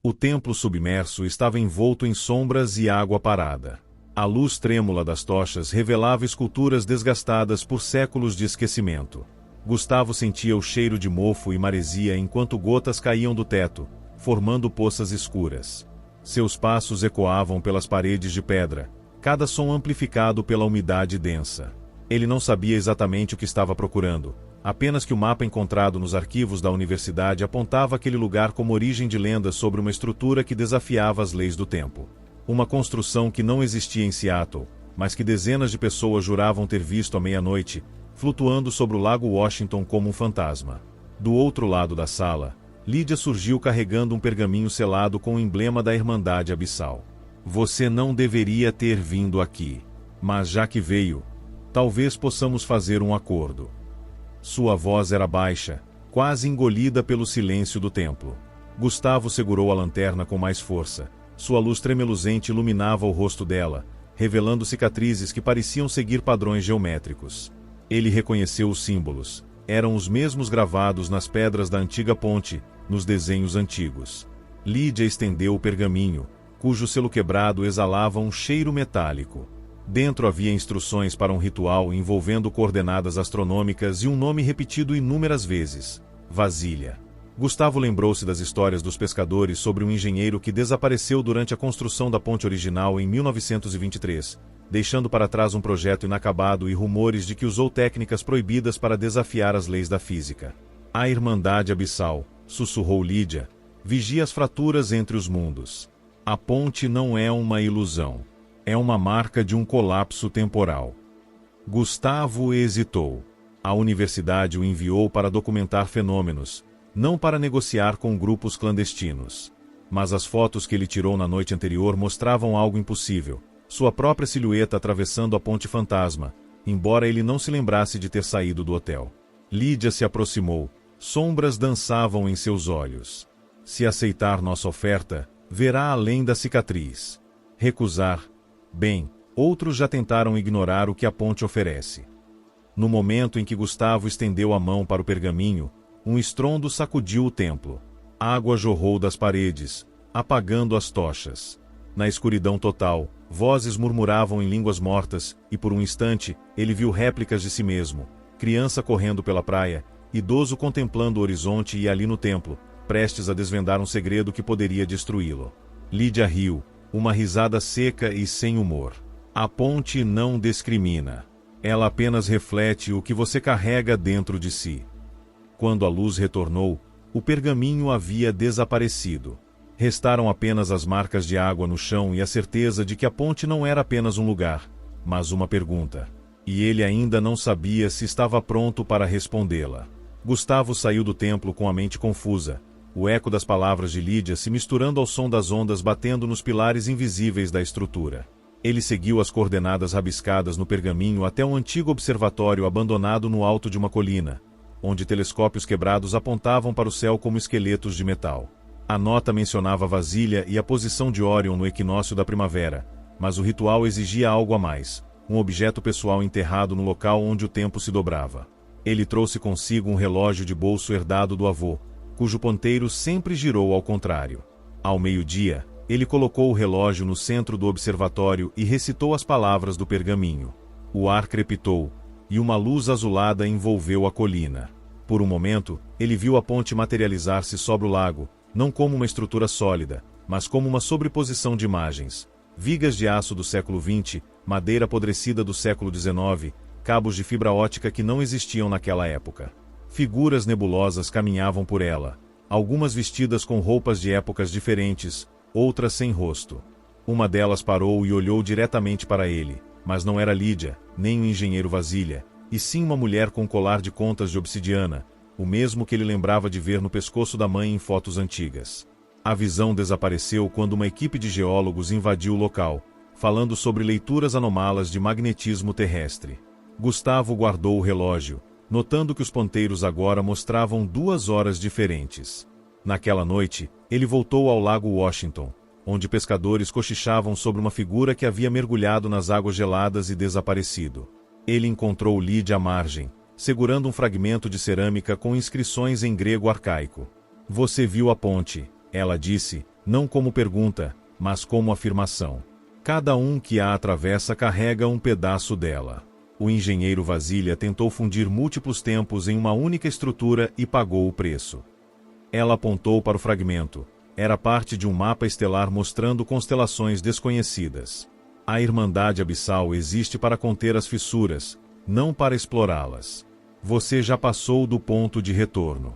O templo submerso estava envolto em sombras e água parada. A luz trêmula das tochas revelava esculturas desgastadas por séculos de esquecimento. Gustavo sentia o cheiro de mofo e maresia enquanto gotas caíam do teto, formando poças escuras. Seus passos ecoavam pelas paredes de pedra, cada som amplificado pela umidade densa. Ele não sabia exatamente o que estava procurando, apenas que o mapa encontrado nos arquivos da universidade apontava aquele lugar como origem de lendas sobre uma estrutura que desafiava as leis do tempo. Uma construção que não existia em Seattle, mas que dezenas de pessoas juravam ter visto à meia-noite, flutuando sobre o lago Washington como um fantasma. Do outro lado da sala, Lídia surgiu carregando um pergaminho selado com o emblema da Irmandade Abissal. Você não deveria ter vindo aqui. Mas já que veio, talvez possamos fazer um acordo. Sua voz era baixa, quase engolida pelo silêncio do templo. Gustavo segurou a lanterna com mais força. Sua luz tremeluzente iluminava o rosto dela, revelando cicatrizes que pareciam seguir padrões geométricos. Ele reconheceu os símbolos. Eram os mesmos gravados nas pedras da antiga ponte, nos desenhos antigos. Lídia estendeu o pergaminho, cujo selo quebrado exalava um cheiro metálico. Dentro havia instruções para um ritual envolvendo coordenadas astronômicas e um nome repetido inúmeras vezes: Vasilha. Gustavo lembrou-se das histórias dos pescadores sobre um engenheiro que desapareceu durante a construção da ponte original em 1923, deixando para trás um projeto inacabado e rumores de que usou técnicas proibidas para desafiar as leis da física. A Irmandade Abissal, sussurrou Lídia, vigia as fraturas entre os mundos. A ponte não é uma ilusão. É uma marca de um colapso temporal. Gustavo hesitou. A universidade o enviou para documentar fenômenos, não para negociar com grupos clandestinos. Mas as fotos que ele tirou na noite anterior mostravam algo impossível: sua própria silhueta atravessando a ponte fantasma, embora ele não se lembrasse de ter saído do hotel. Lídia se aproximou. Sombras dançavam em seus olhos. Se aceitar nossa oferta, verá além da cicatriz. Recusar, bem, outros já tentaram ignorar o que a ponte oferece. No momento em que Gustavo estendeu a mão para o pergaminho, um estrondo sacudiu o templo. Água jorrou das paredes, apagando as tochas. Na escuridão total, vozes murmuravam em línguas mortas, e por um instante, ele viu réplicas de si mesmo: criança correndo pela praia, idoso contemplando o horizonte e ali no templo, prestes a desvendar um segredo que poderia destruí-lo. Lídia riu, uma risada seca e sem humor. A ponte não discrimina. Ela apenas reflete o que você carrega dentro de si. Quando a luz retornou, o pergaminho havia desaparecido. Restaram apenas as marcas de água no chão e a certeza de que a ponte não era apenas um lugar, mas uma pergunta. E ele ainda não sabia se estava pronto para respondê-la. Gustavo saiu do templo com a mente confusa, o eco das palavras de Lídia se misturando ao som das ondas batendo nos pilares invisíveis da estrutura. Ele seguiu as coordenadas rabiscadas no pergaminho até um antigo observatório abandonado no alto de uma colina, onde telescópios quebrados apontavam para o céu como esqueletos de metal. A nota mencionava Vasilha e a posição de Órion no equinócio da primavera, mas o ritual exigia algo a mais: um objeto pessoal enterrado no local onde o tempo se dobrava. Ele trouxe consigo um relógio de bolso herdado do avô, cujo ponteiro sempre girou ao contrário. Ao meio-dia, ele colocou o relógio no centro do observatório e recitou as palavras do pergaminho. O ar crepitou, e uma luz azulada envolveu a colina. Por um momento, ele viu a ponte materializar-se sobre o lago, não como uma estrutura sólida, mas como uma sobreposição de imagens: vigas de aço do século XX, madeira apodrecida do século XIX, cabos de fibra ótica que não existiam naquela época. Figuras nebulosas caminhavam por ela, algumas vestidas com roupas de épocas diferentes, outras sem rosto. Uma delas parou e olhou diretamente para ele, mas não era Lídia, nem o engenheiro Vasilha, e sim uma mulher com colar de contas de obsidiana, o mesmo que ele lembrava de ver no pescoço da mãe em fotos antigas. A visão desapareceu quando uma equipe de geólogos invadiu o local, falando sobre leituras anomalas de magnetismo terrestre. Gustavo guardou o relógio, notando que os ponteiros agora mostravam 2 horas diferentes. Naquela noite, ele voltou ao lago Washington, onde pescadores cochichavam sobre uma figura que havia mergulhado nas águas geladas e desaparecido. Ele encontrou Lídia à margem, segurando um fragmento de cerâmica com inscrições em grego arcaico. Você viu a ponte, ela disse, não como pergunta, mas como afirmação. Cada um que a atravessa carrega um pedaço dela. O engenheiro Vasilha tentou fundir múltiplos tempos em uma única estrutura e pagou o preço. Ela apontou para o fragmento. Era parte de um mapa estelar mostrando constelações desconhecidas. A Irmandade Abissal existe para conter as fissuras, não para explorá-las. Você já passou do ponto de retorno.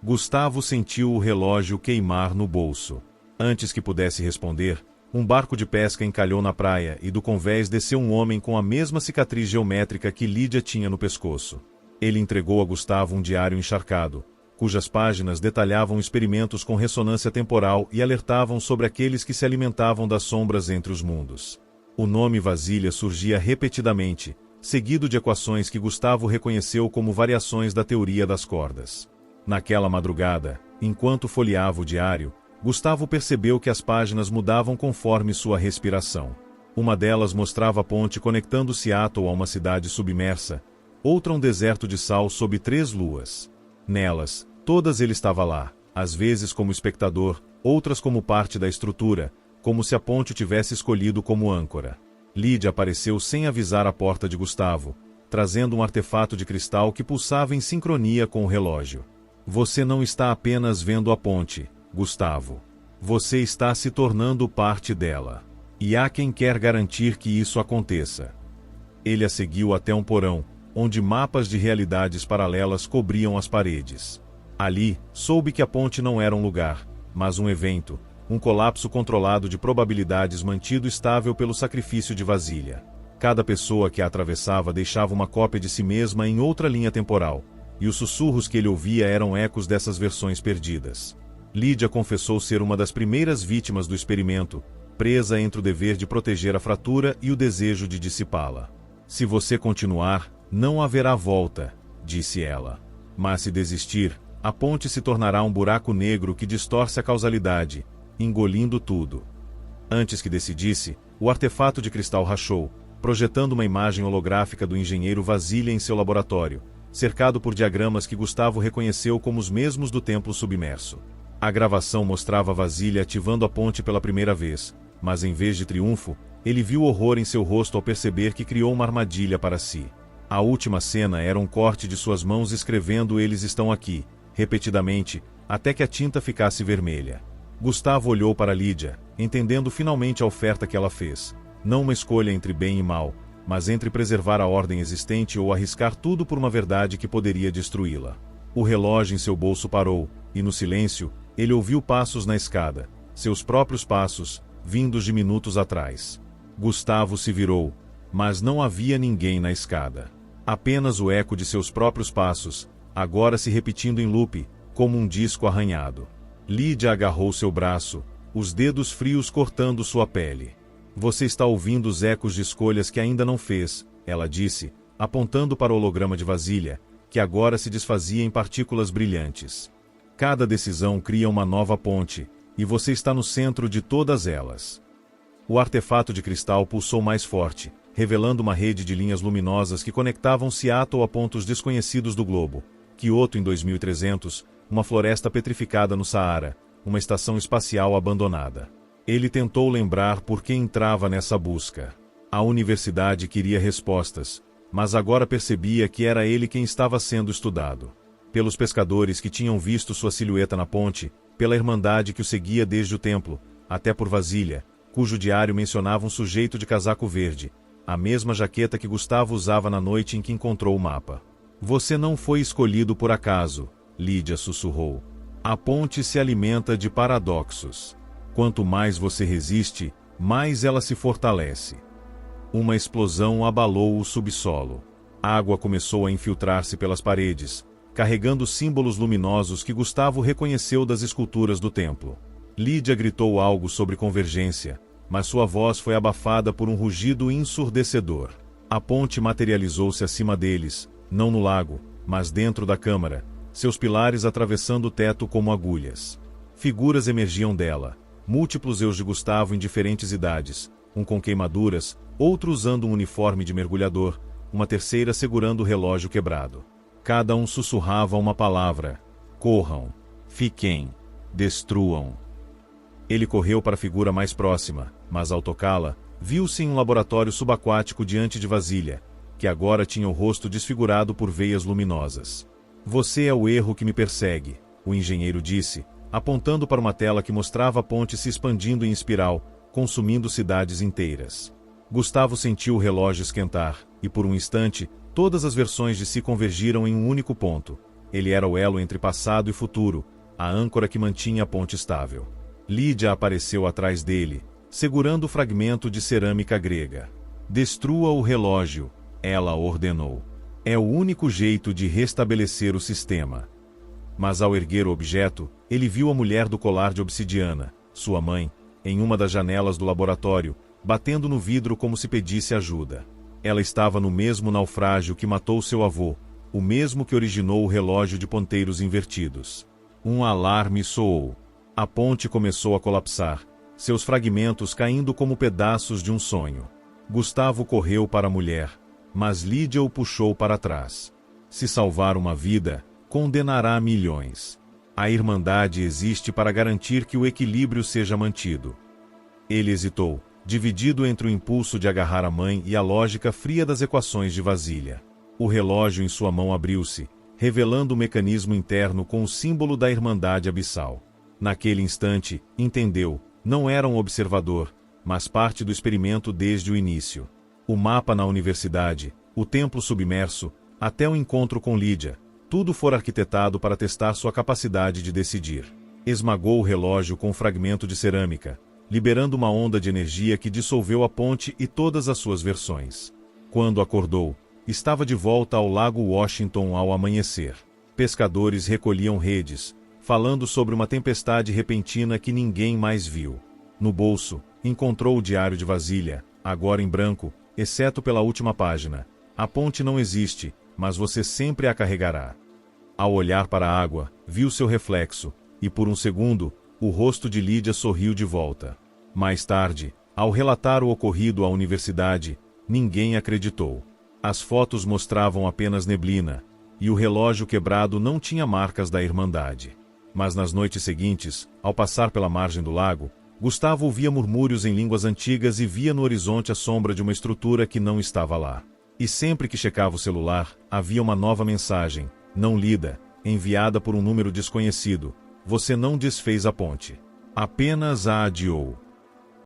Gustavo sentiu o relógio queimar no bolso. Antes que pudesse responder, um barco de pesca encalhou na praia e do convés desceu um homem com a mesma cicatriz geométrica que Lídia tinha no pescoço. Ele entregou a Gustavo um diário encharcado, cujas páginas detalhavam experimentos com ressonância temporal e alertavam sobre aqueles que se alimentavam das sombras entre os mundos. O nome Vasilha surgia repetidamente, seguido de equações que Gustavo reconheceu como variações da teoria das cordas. Naquela madrugada, enquanto folheava o diário, Gustavo percebeu que as páginas mudavam conforme sua respiração. Uma delas mostrava a ponte conectando Seattle a uma cidade submersa, outra um deserto de sal sob 3 luas. Nelas, todas ele estava lá, às vezes como espectador, outras como parte da estrutura, como se a ponte o tivesse escolhido como âncora. Lídia apareceu sem avisar à porta de Gustavo, trazendo um artefato de cristal que pulsava em sincronia com o relógio. Você não está apenas vendo a ponte, Gustavo. Você está se tornando parte dela. E há quem quer garantir que isso aconteça. Ele a seguiu até um porão, onde mapas de realidades paralelas cobriam as paredes. Ali, soube que a ponte não era um lugar, mas um evento, um colapso controlado de probabilidades mantido estável pelo sacrifício de Vasilha. Cada pessoa que a atravessava deixava uma cópia de si mesma em outra linha temporal, e os sussurros que ele ouvia eram ecos dessas versões perdidas. Lídia confessou ser uma das primeiras vítimas do experimento, presa entre o dever de proteger a fratura e o desejo de dissipá-la. Se você continuar, não haverá volta, disse ela. Mas se desistir, a ponte se tornará um buraco negro que distorce a causalidade, engolindo tudo. Antes que decidisse, o artefato de cristal rachou, projetando uma imagem holográfica do engenheiro Vasilha em seu laboratório, cercado por diagramas que Gustavo reconheceu como os mesmos do templo submerso. A gravação mostrava Vasilha ativando a ponte pela primeira vez, mas em vez de triunfo, ele viu horror em seu rosto ao perceber que criou uma armadilha para si. A última cena era um corte de suas mãos escrevendo "Eles estão aqui", repetidamente, até que a tinta ficasse vermelha. Gustavo olhou para Lídia, entendendo finalmente a oferta que ela fez. Não uma escolha entre bem e mal, mas entre preservar a ordem existente ou arriscar tudo por uma verdade que poderia destruí-la. O relógio em seu bolso parou, e no silêncio, ele ouviu passos na escada, seus próprios passos, vindos de minutos atrás. Gustavo se virou, mas não havia ninguém na escada. Apenas o eco de seus próprios passos, agora se repetindo em loop, como um disco arranhado. Lídia agarrou seu braço, os dedos frios cortando sua pele. Você está ouvindo os ecos de escolhas que ainda não fez, ela disse, apontando para o holograma de Vasilha, que agora se desfazia em partículas brilhantes. Cada decisão cria uma nova ponte, e você está no centro de todas elas. O artefato de cristal pulsou mais forte, revelando uma rede de linhas luminosas que conectavam Seattle a pontos desconhecidos do globo. Kyoto em 2300, uma floresta petrificada no Saara, uma estação espacial abandonada. Ele tentou lembrar por que entrava nessa busca. A universidade queria respostas, mas agora percebia que era ele quem estava sendo estudado. Pelos pescadores que tinham visto sua silhueta na ponte, pela irmandade que o seguia desde o templo, até por Vasilha, cujo diário mencionava um sujeito de casaco verde, a mesma jaqueta que Gustavo usava na noite em que encontrou o mapa. Você não foi escolhido por acaso, Lídia sussurrou. A ponte se alimenta de paradoxos. Quanto mais você resiste, mais ela se fortalece. Uma explosão abalou o subsolo. A água começou a infiltrar-se pelas paredes, carregando símbolos luminosos que Gustavo reconheceu das esculturas do templo. Lídia gritou algo sobre convergência, mas sua voz foi abafada por um rugido ensurdecedor. A ponte materializou-se acima deles, não no lago, mas dentro da câmara, seus pilares atravessando o teto como agulhas. Figuras emergiam dela, múltiplos eus de Gustavo em diferentes idades, um com queimaduras, outro usando um uniforme de mergulhador, uma terceira segurando o relógio quebrado. Cada um sussurrava uma palavra: corram, fiquem, destruam. Ele correu para a figura mais próxima, mas ao tocá-la, viu-se em um laboratório subaquático diante de Vasília, que agora tinha o rosto desfigurado por veias luminosas. Você é o erro que me persegue, o engenheiro disse, apontando para uma tela que mostrava a ponte se expandindo em espiral, consumindo cidades inteiras. Gustavo sentiu o relógio esquentar, e por um instante, todas as versões de si convergiram em um único ponto. Ele era o elo entre passado e futuro, a âncora que mantinha a ponte estável. Lídia apareceu atrás dele, segurando o fragmento de cerâmica grega. Destrua o relógio, ela ordenou. É o único jeito de restabelecer o sistema. Mas ao erguer o objeto, ele viu a mulher do colar de obsidiana, sua mãe, em uma das janelas do laboratório, batendo no vidro como se pedisse ajuda. Ela estava no mesmo naufrágio que matou seu avô, o mesmo que originou o relógio de ponteiros invertidos. Um alarme soou. A ponte começou a colapsar, seus fragmentos caindo como pedaços de um sonho. Gustavo correu para a mulher, mas Lídia o puxou para trás. Se salvar uma vida, condenará milhões. A Irmandade existe para garantir que o equilíbrio seja mantido. Ele hesitou, dividido entre o impulso de agarrar a mãe e a lógica fria das equações de Vasília. O relógio em sua mão abriu-se, revelando o mecanismo interno com o símbolo da Irmandade Abissal. Naquele instante, entendeu, não era um observador, mas parte do experimento desde o início. O mapa na universidade, o templo submerso, até o encontro com Lídia, tudo fora arquitetado para testar sua capacidade de decidir. Esmagou o relógio com um fragmento de cerâmica, liberando uma onda de energia que dissolveu a ponte e todas as suas versões. Quando acordou, estava de volta ao Lago Washington ao amanhecer. Pescadores recolhiam redes, falando sobre uma tempestade repentina que ninguém mais viu. No bolso, encontrou o diário de Vasília, agora em branco, exceto pela última página. A ponte não existe, mas você sempre a carregará. Ao olhar para a água, viu seu reflexo, e por um segundo, o rosto de Lídia sorriu de volta. Mais tarde, ao relatar o ocorrido à universidade, ninguém acreditou. As fotos mostravam apenas neblina, e o relógio quebrado não tinha marcas da Irmandade. Mas nas noites seguintes, ao passar pela margem do lago, Gustavo ouvia murmúrios em línguas antigas e via no horizonte a sombra de uma estrutura que não estava lá. E sempre que checava o celular, havia uma nova mensagem, não lida, enviada por um número desconhecido. Você não desfez a ponte. Apenas a adiou.